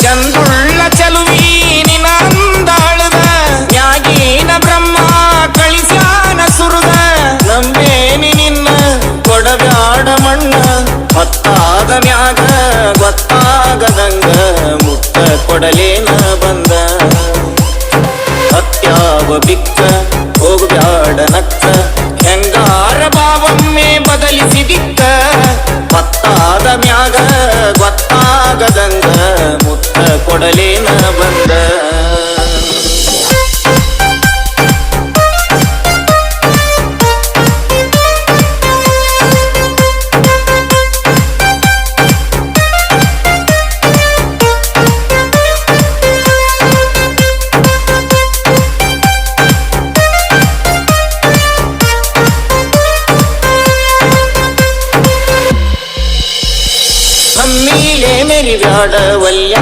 ಚಂದುಳ್ಳ ಚಲುವಿ ನಿನಂದಾಳದ ನ್ಯಾಗೀನ ಬ್ರಹ್ಮ ಕಳಿಸ್ಯಾನ ಸುರದ ನಂಬೇನಿ ನಿನ್ನ ಕೊಡಬ್ಯಾಡ ಮಣ್ಣ ಹೊತ್ತಾದ ಮ್ಯಾಗ ಗೊತ್ತಾಗದಂಗ ಮುಟ್ಟ ಕೊಡಲೇನ ಬಂದ ಹತ್ಯಾವ ಬಿಕ್ಕ ಹೋಗ್ಬ್ಯಾಡ ನಕ್ಕ ಹೆಂಗಾರ ಬಾವೊಮ್ಮೆ ಬದಲಿಸಿದಿಕ್ಕ ಹೊತ್ತಾದ ಮ್ಯಾಗ ಗೊತ್ತಾಗದಂಗ ಮುಟ್ಟ ಕೊಡಲೇನ ಬಂದ ಹಮ್ಮಿಲೆ ಮೆರಿಬ್ಯಾಡ ವಲ್ಯ